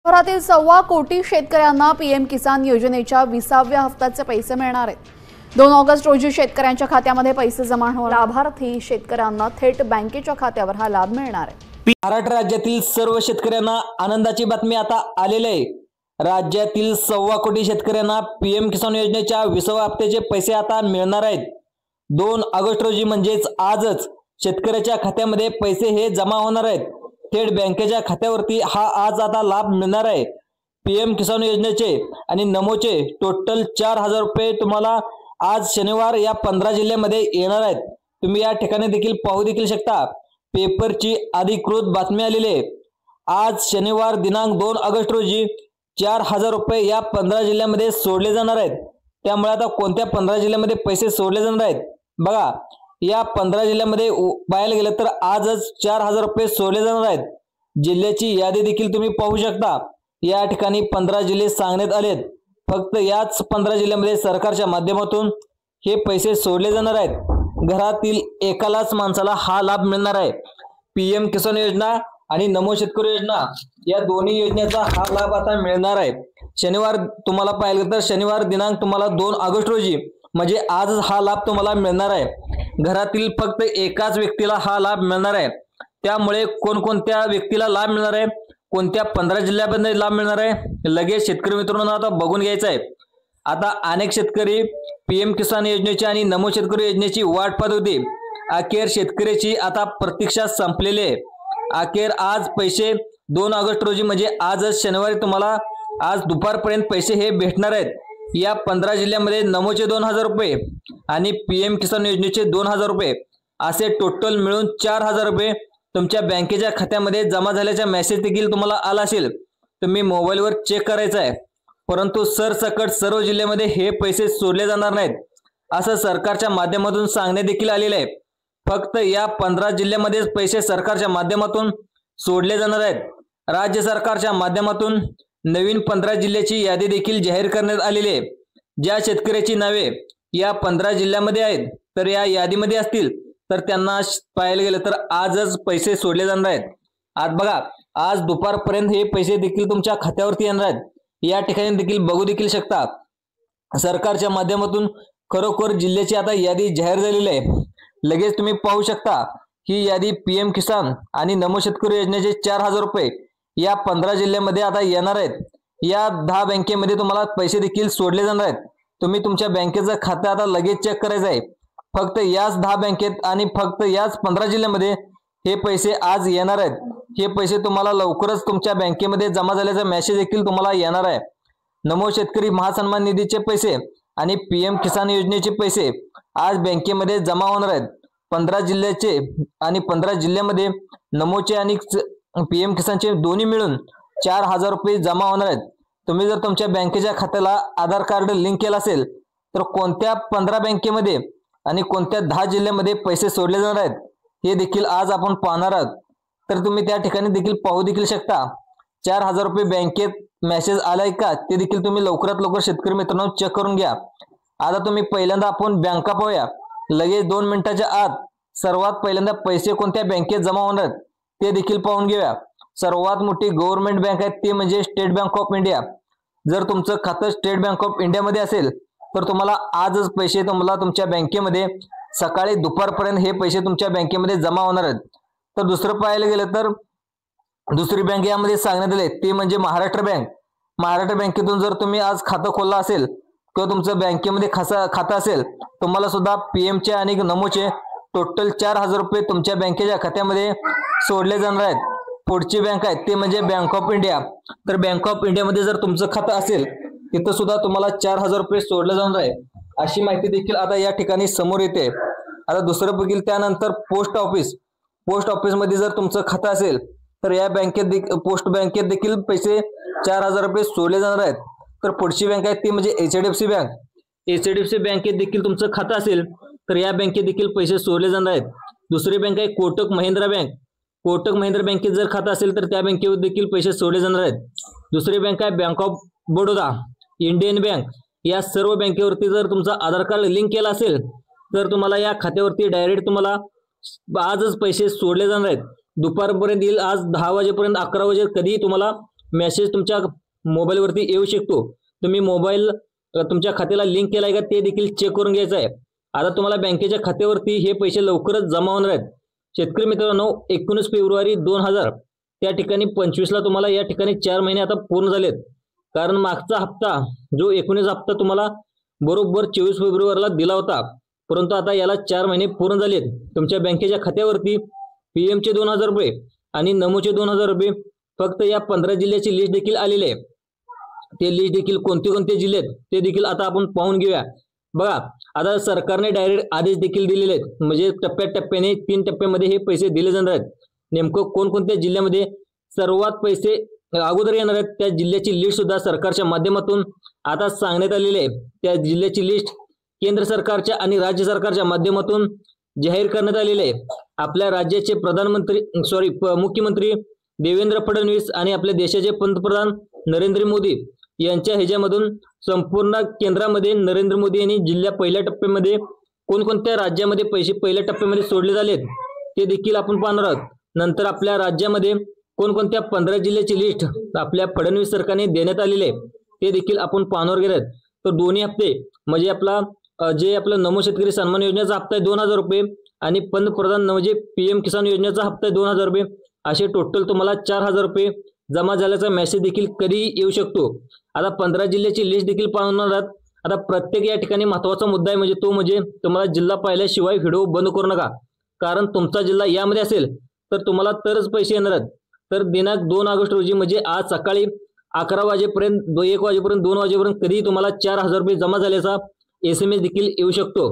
देशभरातील 1.25 कोटी शेतकऱ्यांना पीएम किसान योजनेच्या 20व्या हप्त्याचे पैसे मिळणार आहेत। 2 ऑगस्ट रोजी शेतकऱ्यांच्या खात्यामध्ये पैसे जमा होणार। लाभार्थी शेतकऱ्यांना थेट बँकेच्या खात्यावर हा लाभ मिळणार आहे। महाराष्ट्र राज्यातील सर्व शेतकऱ्यांना आनंदाची बातमी आता आलेली आहे। राज्यातील 1.25 कोटी शेतकऱ्यांना पीएम किसान योजनेच्या 20व्या हप्त्याचे पैसे आता मिळणार आहेत। 2 ऑगस्ट रोजी म्हणजेच आजच शेतकऱ्याच्या खात्यामध्ये पैसे हे जमा होणार आहेत। थेट बँकेच्या खात्यावरती हा आज आता लाभ मिळणार आहे। पीएम किसान योजनेचे आणि नमोचे टोटल 4000 रुपये तुम्हाला आज शनिवार या 15 जिल्ह्यामध्ये येणार आहेत। तुम्ही या ठिकाणी देखील पाहू देखील शकता, पेपरची अधिकृत बातमी आलेली आहे। आज शनिवार दिनांक 2 ऑगस्ट रोजी 4000 रुपये या 15 जिल्ह्यामध्ये सोडले जाणार आहेत। त्यामुळे आता कोणत्या 15 जिल्ह्यामध्ये पैसे सोडले जाणार आहेत बघा, या 15 जिल्ह्यामध्ये पाहायला गेलं तर आजच 4000 रुपये सोडले जाणार आहेत। जिल्ह्याची यादी देखील तुम्ही पाहू शकता। या ठिकाणी 15 जिल्हे सांगण्यात आलेत। फक्त याच 15 जिल्ह्यामध्ये सरकारच्या माध्यमातून हे पैसे सोडले जाणार आहेत। घरातील एकालाच माणसाला हा लाभ मिळणार आहे। पीएम किसान योजना आणि नमो शेतकरी योजना या दोन्ही योजनेचा हा लाभ आता मिळणार आहे। शनिवार तुम्हाला पाहिलं तर शनिवार दिनांक तुम्हाला 2 ऑगस्ट रोजी म्हणजे आज हा लाभ तुम्हाला मिळणार आहे। घरातील फक्त एकाच व्यक्तीला हा लाभ मिळणार आहे। त्यामुळे कोणकोणत्या व्यक्तीला लाभ मिळणार आहे, कोणत्या 15 जिल्ह्यामध्ये लाभ मिळणार आहे, लगेच शेतकरी मित्रांनो आता बघून घ्यायचं आहे। आता अनेक शेतकरी पीएम किसान योजनेची आणि नमो शेतकरी योजनेची वाट पाहत होते। अखेर शेतकऱ्याची आता प्रतीक्षा संपलेली आहे। अखेर आज पैसे 2 ऑगस्ट रोजी म्हणजे आजच शनिवारी तुम्हाला आज दुपारपर्यंत पैसे हे भेटणार आहेत। या 15 जिल्ह्यामध्ये नमोचे 2000 रुपये आणि पीएम किसान योजनेचे 2000 रुपये असे टोटल मिळून 4000 रुपये तुमच्या बँकेच्या खात्यामध्ये जमा झाल्याचा मेसेज देखील तुम्हाला आला असेल। तुम्ही मोबाईलवर चेक करायचा आहे। परंतु सरसकट सर्व जिल्ह्यामध्ये हे पैसे सोडले जाणार नाहीत असं सरकारच्या माध्यमातून सांगण्यात देखील आलेले आहे। फक्त या 15 जिल्ह्यामध्येच पैसे सरकारच्या माध्यमातून सोडले जाणार आहेत। राज्य सरकारच्या माध्यमातून नवीन 15 जिल्ह्याची यादी देखील जाहीर करण्यात आलेली आहे। ज्या शेतकऱ्याची नावे या 15 जिल्ह्यामध्ये आहेत तर या यादीमध्ये असतील तर त्यांना पाहायला गेलं तर आजच पैसे सोडले जाणार आहेत। आज बघा, आज दुपारपर्यंत हे पैसे देखील तुमच्या खात्यावरती येणार आहेत। या ठिकाणी देखील बघू देखील शकता, सरकारच्या माध्यमातून खरोखर जिल्ह्याची आता यादी जाहीर झालेली आहे। लगेच तुम्ही पाहू शकता ही यादी पीएम किसान आणि नमो शेतकरी योजनेचे 4000 रुपये या 15 जिल्ह्यामध्ये आता येणार आहेत। या 10 बँकेमध्ये तुम्हाला पैसे देखील सोडले जाणार आहेत। तुम्ही तुमच्या बँकेचं खातं आता लगेच चेक करायचं आहे। फक्त याच 10 बँकेत आणि फक्त याच 15 जिल्ह्यामध्ये हे पैसे आज येणार आहेत। हे पैसे तुम्हाला लवकरच तुमच्या बँकेमध्ये जमा झाल्याचा मेसेज देखील तुम्हाला येणार आहे। नमो शेतकरी महासन्मान निधीचे पैसे आणि पीएम किसान योजनेचे पैसे आज बँकेमध्ये जमा होणार आहेत। 15 जिल्ह्याचे आणि 15 जिल्ह्यामध्ये नमोचे आणि पीएम किसानचे दोन्ही मिळून 4000 रुपये जमा होणार आहेत। तुम्ही जर तुमच्या बँकेच्या खात्याला आधार कार्ड लिंक केलं असेल तर कोणत्या 15 बँकेमध्ये आणि कोणत्या 10 जिल्ह्यामध्ये पैसे सोडले जाणार आहेत हे देखील आज आपण पाहणार आहोत। तर तुम्ही त्या ठिकाणी देखील पाहू देखील शकता 4000 रुपये बँकेत मेसेज आलाय का ते देखील तुम्ही लवकरात लवकर शेतकरी मित्रांनो चेक करून घ्या। आता तुम्ही पहिल्यांदा आपण बँका पाहूया। लगेच 2 मिनिटाच्या आत सर्वात पहिल्यांदा पैसे कोणत्या बँकेत जमा होणार आहेत ते देखील पाहून घेऊया। सर्वात मोठी गव्हर्नमेंट बँक आहे ते म्हणजे स्टेट बँक ऑफ इंडिया। जर तुमचं खातं स्टेट बँक ऑफ इंडियामध्ये असेल तर तुम्हाला आजच पैसे तुम्हाला तुमच्या बँकेमध्ये सकाळी दुपारपर्यंत हे पैसे तुमच्या बँकेमध्ये जमा होणार आहेत। तर दुसरं पाहायला गेलं तर दुसरी बँक यामध्ये सांगण्यात आले ते म्हणजे महाराष्ट्र बँक। महाराष्ट्र बँकेतून जर तुम्ही आज खातं खोललं असेल किंवा तुमचं बँकेमध्ये खातं असेल, तुम्हाला सुद्धा पीएमचे आणि नमोचे टोटल 4000 रुपये तुमच्या बँकेच्या खात्यामध्ये सोडले जाणार आहेत। पुढची बँक आहे ते म्हणजे बँक ऑफ इंडिया। तर बँक ऑफ इंडियामध्ये जर तुमचं खातं असेल तिथं सुद्धा तुम्हाला 4000 रुपये सोडले जाणार आहे अशी माहिती देखील आता या ठिकाणी समोर येते। आता दुसरं बघील त्यानंतर पोस्ट ऑफिस। पोस्ट ऑफिसमध्ये जर तुमचं खातं असेल तर या पोस्ट बँकेत देखील पैसे 4000 रुपये सोडले जाणार आहेत। तर पुढची बँक आहे ती म्हणजे एचडीएफसी बँक। एचडीएफसी बँकेत देखील तुमचं खातं असेल तर या बँकेत देखील पैसे सोडले जाणार आहेत। दुसरी बँक आहे कोटक महिंद्रा बँक। कोटक महिंद्रा बँकेत जर खातं असेल तर त्या बँकेवर देखील पैसे सोडले जाणार आहेत। दुसरी बँक आहे bank of Baroda, Indian bank. या सर्व बँकेवरती जर तुमचा आधार कार्ड लिंक केला असेल तर तुम्हाला या खात्यावरती डायरेक्ट तुम्हाला आजच पैसे सोडले जाणार आहेत। दुपारपर्यंत येईल, आज 10 वाजेपर्यंत 11 वाजे कधीही तुम्हाला मेसेज तुमच्या मोबाईलवरती येऊ शकतो। तुम्ही मोबाईल तुमच्या खात्याला लिंक केलाय का ते देखील चेक करून घ्यायचं आहे। आता तुम्हाला बँकेच्या खात्यावरती हे पैसे लवकरच जमा होणार आहेत। शेतकरी मित्रांनो, 19 फेब्रुवारी 2000 त्या ठिकाणी 25 ला तुम्हाला या ठिकाणी 4 महिने आता पूर्ण झालेत। कारण मागचा हप्ता जो 19 हप्ता तुम्हाला बरोबर 24 फेब्रुवारीला दिला होता, परंतु आता याला 4 महिने पूर्ण झालेत। तुमच्या बँकेच्या खात्यावरती पीएमचे 2000 रुपये आणि नमोचे 2000 रुपये फक्त या 15 जिल्ह्याची लिस्ट देखील आलेली आहे। ते लिस्ट देखील कोणते कोणते जिल्हे आहेत ते देखील आता आपण पाहून घेऊया। बघा, आता सरकारने डायरेक्ट आदेश देखील दिलेले आहेत, म्हणजे टप्प्याटप्प्याने 3 टप्प्यामध्ये हे पैसे दिले जाणार आहेत। नेमकं कोणकोणत्या जिल्ह्यामध्ये सर्वात पैसे अगोदर येणार आहेत त्या जिल्ह्याची लिस्ट सुद्धा सरकारच्या माध्यमातून आता सांगण्यात आलेली आहे। त्या जिल्ह्याची लिस्ट केंद्र सरकारच्या आणि राज्य सरकारच्या माध्यमातून जाहीर करण्यात आलेली आहे। आपल्या राज्याचे मुख्यमंत्री देवेंद्र फडणवीस आणि आपल्या देशाचे पंतप्रधान नरेंद्र मोदी यांच्या ह्याच्यामधून संपूर्ण केंद्रामध्ये नरेंद्र मोदी यांनी जिल्ह्या पहिल्या टप्प्यामध्ये कोणकोणत्या राज्यामध्ये पैसे पहिल्या टप्प्यामध्ये सोडले झालेत ते देखील आपण पाहणार आहोत। नंतर आपल्या राज्यामध्ये कोणकोणत्या 15 जिल्ह्याची लिस्ट आपल्या फडणवीस सरकारने देण्यात आलेली आहे ते देखील आपण पाहणार घेत। तर दोन्ही हप्ते म्हणजे आपला नमो शेतकरी सन्मान योजनेचा हप्ता आहे 2000 रुपये आणि पंतप्रधान म्हणजे पीएम किसान योजनेचा हप्ता आहे 2000 रुपये, असे टोटल तुम्हाला 4000 रुपये जमा झाल्याचा मेसेज देखील कधीही येऊ शकतो। आता 15 जिल्ह्याची लिस्ट देखील पाहणार आहात। आता प्रत्येक या ठिकाणी महत्त्वाचा मुद्दा आहे म्हणजे तुम्हाला जिल्हा पाहिल्याशिवाय व्हिडिओ बंद करू नका, कारण तुमचा जिल्हा यामध्ये असेल तर तुम्हाला तरच पैसे येणार आहेत। तर दिनांक 2 ऑगस्ट रोजी म्हणजे आज सकाळी 11 वाजेपर्यंत 1 वाजेपर्यंत 2 वाजेपर्यंत कधी तुम्हाला 4000 रुपये जमा झाल्याचा SMS देखील येऊ शकतो।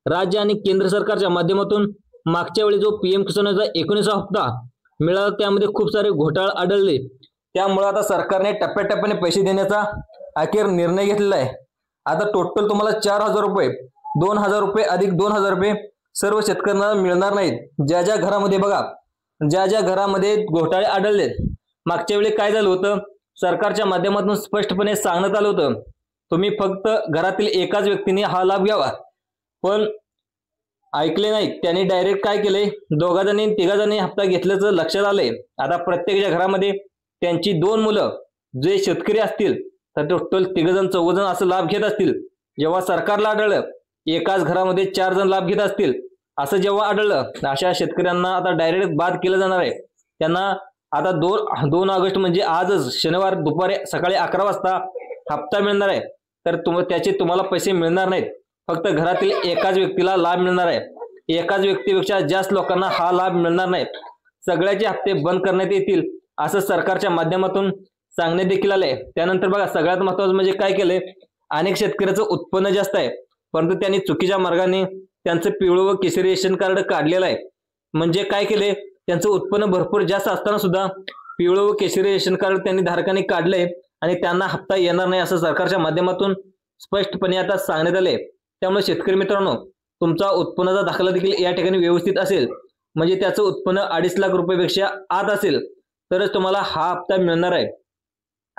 राज्य आणि केंद्र सरकारच्या माध्यमातून मागच्या वेळी जो पीएम किसानचा 19 हप्ता मिळाला त्यामध्ये खूप सारे घोटाळे आढळले, त्यामुळे आता सरकारने टप्प्याटप्प्याने पैसे देण्याचा अखेर निर्णय घेतलेला आहे। आता टोटल तुम्हाला 4000 रुपये 2000 रुपये अधिक 2000 रुपये सर्व शेतकऱ्यांना मिळणार नाहीत। ज्या ज्या घरामध्ये घोटाळे आढळले, मागच्या वेळी काय झालं होतं, सरकारच्या माध्यमातून स्पष्टपणे सांगण्यात आलं होतं तुम्ही फक्त घरातील एकाच व्यक्तीने हा लाभ घ्यावा, पण ऐकले नाही। त्यांनी डायरेक्ट काय केले, 2 जणी 3 जणी हप्ता घेतल्याचं लक्षात आलंय। आता प्रत्येकाच्या घरामध्ये त्यांची 2 मुलं जे शेतकरी असतील तर टोटल 3 जण 4 जण असं लाभ घेत असतील। जेव्हा सरकारला आढळलं एकाच घरामध्ये 4 जण लाभ घेत असतील असं जेव्हा आढळलं, अशा शेतकऱ्यांना आता डायरेक्ट बाद केलं जाणार आहे। त्यांना आता 2 ऑगस्ट म्हणजे आजच शनिवार दुपारी सकाळी 11 वाजता हप्ता मिळणार आहे, तर त्याचे तुम्हाला पैसे मिळणार नाहीत। फक्त घरातील एकाच व्यक्तीला लाभ मिळणार आहे। एकाच व्यक्तीपेक्षा जास्त लोकांना हा लाभ मिळणार नाही। सगळ्याचे हप्ते बंद करण्यात येतील असं सरकारच्या माध्यमातून सांगण्यात देखील आलंय। त्यानंतर बघा, सगळ्यात महत्त्वाचं म्हणजे काय केलंय, अनेक शेतकऱ्याचं उत्पन्न जास्त आहे परंतु त्यांनी चुकीच्या मार्गाने त्यांचं पिवळं व केशरी रेशन कार्ड काढलेलं आहे। म्हणजे काय केले, त्यांचं उत्पन्न भरपूर जास्त असताना सुद्धा पिवळं व केशरी रेशन कार्ड त्यांनी धारकांनी काढलंय आणि त्यांना हप्ता येणार नाही असं सरकारच्या माध्यमातून स्पष्टपणे आता सांगण्यात आले। त्यामुळे शेतकरी मित्रांनो, तुमचा उत्पन्नाचा दाखला देखील या ठिकाणी व्यवस्थित असेल, म्हणजे त्याचं उत्पन्न 2.5 लाख रुपयापेक्षा आत असेल तरच तुम्हाला हा हप्ता मिळणार आहे।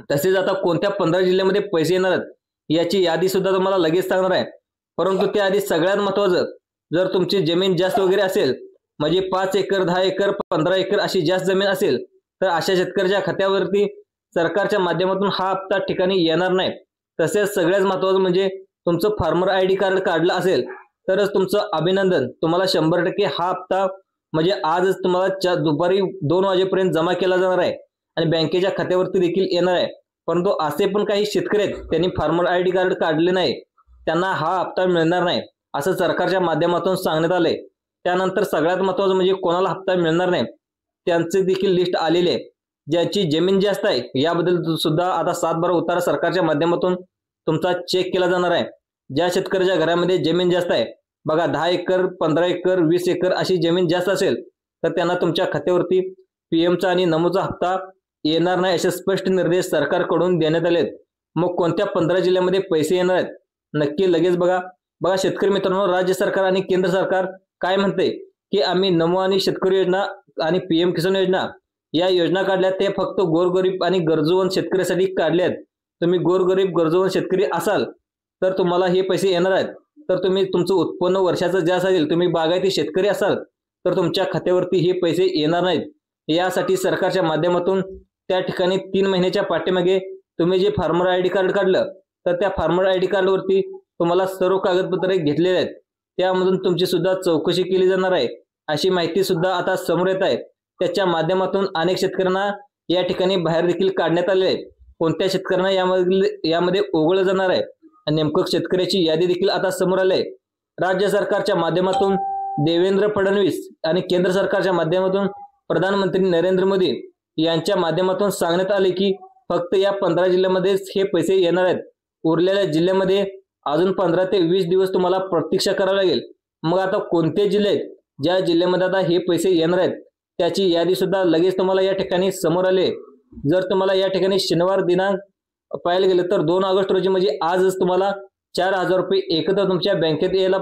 तसेच आता कोणत्या 15 जिल्ह्यामध्ये पैसे येणार आहेत याची यादी सुद्धा तुम्हाला लगेच सांगणार आहे। परंतु त्याआधी सगळ्यात महत्त्वाचं, जर तुमची जमीन जास्त वगैरे असेल, म्हणजे 5 एकर 10 एकर 15 एकर अशी जास्त जमीन असेल तर अशा शेतकऱ्याच्या खात्यावरती सरकारच्या माध्यमातून हा हप्ता ठिकाणी येणार नाही। तसेच सगळ्यात महत्त्वाचं म्हणजे तुमचं फार्मर ID कार्ड काढलं असेल तरच तुमचं अभिनंदन, तुम्हाला 100% हा हप्ता म्हणजे आजच तुम्हाला दुपारी 2 वाजेपर्यंत जमा केला जाणार आहे आणि बँकेच्या खात्यावरती देखील येणार आहे। परंतु असे पण काही शेतकरी आहेत त्यांनी फार्मर ID कार्ड काढले नाही, त्यांना हा हप्ता मिळणार नाही असं सरकारच्या माध्यमातून सांगण्यात आलंय। त्यानंतर सगळ्यात महत्त्वाचं म्हणजे कोणाला हप्ता मिळणार नाही त्यांचे देखील लिस्ट आलेली आहे। ज्याची जमीन जास्त आहे याबद्दल सुद्धा आता 7/12 उतारा सरकारच्या माध्यमातून तुमचा चेक केला जाणार आहे। ज्या शेतकऱ्याच्या घरामध्ये जमीन जास्त आहे, बघा 10 एकर 15 एकर 20 एकर अशी जमीन जास्त असेल तर त्यांना तुमच्या खात्यावरती पीएमचा आणि नमोचा हप्ता येणार नाही असे स्पष्ट निर्देश सरकारकडून देण्यात आलेत। मग कोणत्या 15 जिल्ह्यामध्ये पैसे येणार आहेत नक्की लगेच बघा शेतकरी मित्रांनो, राज्य सरकार आणि केंद्र सरकार काय म्हणते की आम्ही नमो आणि शेतकरी योजना आणि पीएम किसान योजना या योजना काढल्या, ते फक्त गोरगरीब आणि गरजूवंत शेतकऱ्यासाठी काढल्या आहेत। तुम्ही गोरगरीब गरजूवंत शेतकरी असाल तर तुम्हाला हे पैसे येणार आहेत। तर तुम्ही तुमचं उत्पन्न वर्षाचं जास्त असेल, तुम्ही बागायती शेतकरी असाल तर तुमच्या खात्यावरती हे पैसे येणार नाहीत। यासाठी सरकारच्या माध्यमातून त्या ठिकाणी 3 महिन्याच्या पाठीमागे तुम्ही जे फार्मर आयडी कार्ड काढलं तर त्या फार्मर आयडी कार्डवरती तुम्हाला सर्व कागदपत्रे घेतलेले आहेत, त्यामधून तुमची सुद्धा चौकशी केली जाणार आहे अशी माहिती सुद्धा आता समोर येत आहे। त्याच्या माध्यमातून अनेक शेतकऱ्यांना या ठिकाणी बाहेर देखील काढण्यात आले आहे। कोणत्या शेतकऱ्यांना यामध्ये ओघळलं जाणार आहे आणि नेमकं शेतकऱ्याची यादी देखील आता समोर आली आहे। राज्य सरकारच्या माध्यमातून देवेंद्र फडणवीस आणि केंद्र सरकारच्या माध्यमातून प्रधानमंत्री नरेंद्र मोदी यांच्या माध्यमातून सांगण्यात आले की फक्त या 15 जिल्ह्यांमध्येच हे पैसे येणार आहेत। उरलेल्या जिल्ह्यामध्ये अजून 15 ते 20 दिवस तुम्हाला प्रतीक्षा करावी लागेल। मग आता कोणते जिल्हे आहेत ज्या जिल्ह्यामध्ये आता हे पैसे येणार आहेत त्याची यादी सुद्धा लगेच तुम्हाला या ठिकाणी समोर आले। जर तुम्हाला या ठिकाणी शनिवार दिनांक पाहायला गेलं तर 2 ऑगस्ट रोजी म्हणजे आजच तुम्हाला 4,000 रुपये एकत्र तुमच्या बँकेत यायला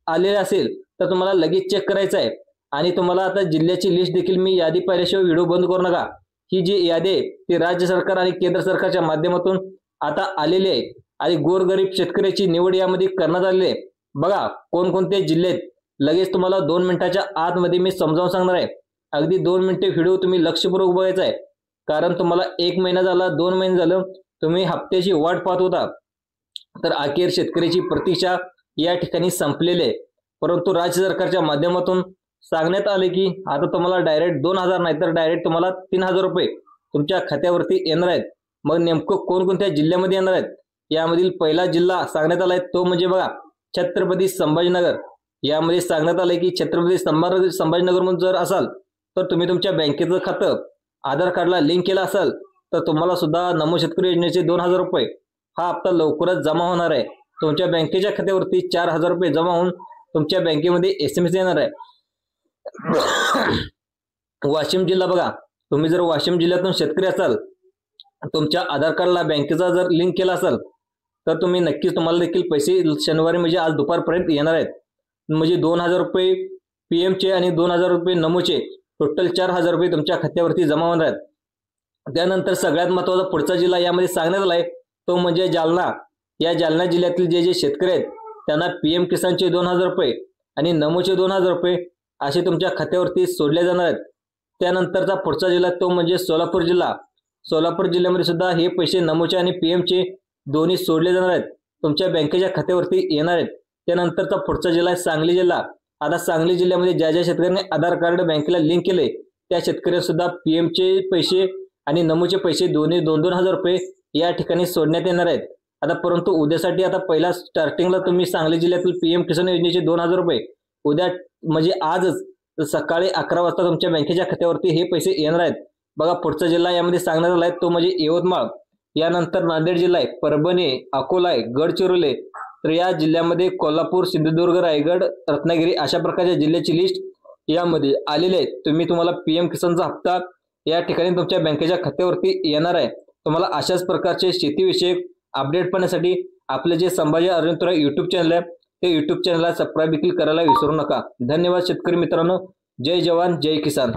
आलेले असेल तर तुम्हाला लगेच चेक करायचं आहे। आणि तुम्हाला आता जिल्ह्याची लिस्ट देखील मी यादी पाहिल्याशिवाय व्हिडिओ बंद करू नका। ही जी यादी आहे ती राज्य सरकार आणि केंद्र सरकारच्या माध्यमातून आता आलेली आहे आणि गोरगरीब शेतकऱ्याची निवड यामध्ये करण्यात आलेली आहे। बघा कोणकोणते जिल्हे आहेत लगेच तुम्हाला 2 मिनिटाच्या आतमध्ये मी समजावून सांगणार आहे। अगदी 2 मिनिटे व्हिडिओ तुम्ही लक्षपूर्वक बघायचा आहे, कारण तुम्हाला 1 महिना झाला 2 महिने झालं तुम्ही हप्त्याची वाट पाहत होता, तर अखेर शेतकऱ्याची प्रतीक्षा या ठिकाणी संपलेली आहे। परंतु राज्य सरकारच्या माध्यमातून सांगण्यात आले की आता तुम्हाला डायरेक्ट 2,000 नाही तर डायरेक्ट तुम्हाला 3,000 रुपये तुमच्या खात्यावरती येणार आहेत। मग नेमकं कोणकोणत्या जिल्ह्यामध्ये येणार आहेत यामधील पहिला जिल्हा सांगण्यात आलाय तो म्हणजे बघा छत्रपती संभाजीनगर। यामध्ये सांगण्यात आलंय की छत्रपती संभाजीनगर म्हणून जर असाल तर तुम्ही तुमच्या बँकेचं खातं आधार कार्डला लिंक केलं असाल तर तुम्हाला सुद्धा नमो शेतकरी योजनेचे 2,000 रुपये हा हप्ता लवकरच जमा होणार आहे। तुमच्या बँकेच्या खात्यावरती 4,000 रुपये जमा होऊन तुमच्या बँकेमध्ये SMS येणार आहे। वाशिम जिल्हा बघा, तुम्ही जर वाशिम जिल्ह्यातून शेतकरी असाल तुमच्या आधार कार्डला बँकेचा जर लिंक केला असाल तर तुम्ही नक्कीच तुम्हाला देखील पैसे शनिवारी म्हणजे आज दुपारपर्यंत येणार आहेत। म्हणजे 2,000 रुपये PM चे आणि 2,000 रुपये नमोचे टोटल 4,000 रुपये तुमच्या खात्यावरती जमा होणार आहेत। त्यानंतर सगळ्यात महत्त्वाचा पुढचा जिल्हा यामध्ये सांगण्यात आलाय तो म्हणजे जालना। या जालना जिल्ह्यातील जे शेतकरी आहेत त्यांना PM किसानचे 2,000 रुपये आणि नमोचे 2,000 रुपये असे तुमच्या खात्यावरती सोडले जाणार आहेत। त्यानंतरचा पुढचा जिल्हा तो म्हणजे सोलापूर जिल्हा। सोलापूर जिल्ह्यामध्ये सुद्धा हे पैसे नमोचे आणि PM चे दोन्ही सोडले जाणार आहेत, तुमच्या बँकेच्या खात्यावरती येणार आहेत। त्यानंतरचा पुढचा जिल्हा आहे सांगली जिल्हा। आता सांगली जिल्ह्यामध्ये ज्या शेतकऱ्यांनी आधार कार्ड बँकेला लिंक केले त्या शेतकऱ्यांना सुद्धा PM चे पैसे आणि नमोचे पैसे दोन्ही 2,000 रुपये या ठिकाणी सोडण्यात येणार आहेत। आता परंतु उद्यासाठी आता पहिला स्टार्टिंगला तुम्ही सांगली जिल्ह्यातील PM किसान योजनेचे 2,000 रुपये उद्या म्हणजे आजच सकाळी 11 वाजता तुमच्या बँकेच्या खात्यावरती हे पैसे येणार आहेत। बघा पुढचा जिल्हा यामध्ये सांगण्यात आला आहे तो म्हणजे यवतमाळ। यानंतर नांदेड जिल्हा आहे, परभणी, अकोला आहे, गडचिरोली। तर या जिल्ह्यामध्ये कोल्हापूर, सिंधुदुर्ग, रायगड, रत्नागिरी अशा प्रकारच्या जिल्ह्याची लिस्ट यामध्ये आलेली आहे। तुम्हाला PM किसानचा हप्ता या ठिकाणी तुमच्या बँकेच्या खात्यावरती येणार आहे। तुम्हाला अशाच प्रकारचे शेतीविषयक अपडेट पाहण्यासाठी आपले जे संभाजी अर्जुन YouTube चॅनल आहे ते YouTube चॅनलला सबस्क्राईब देखील करायला विसरू नका। धन्यवाद शेतकरी मित्रांनो। जय जवान जय किसान।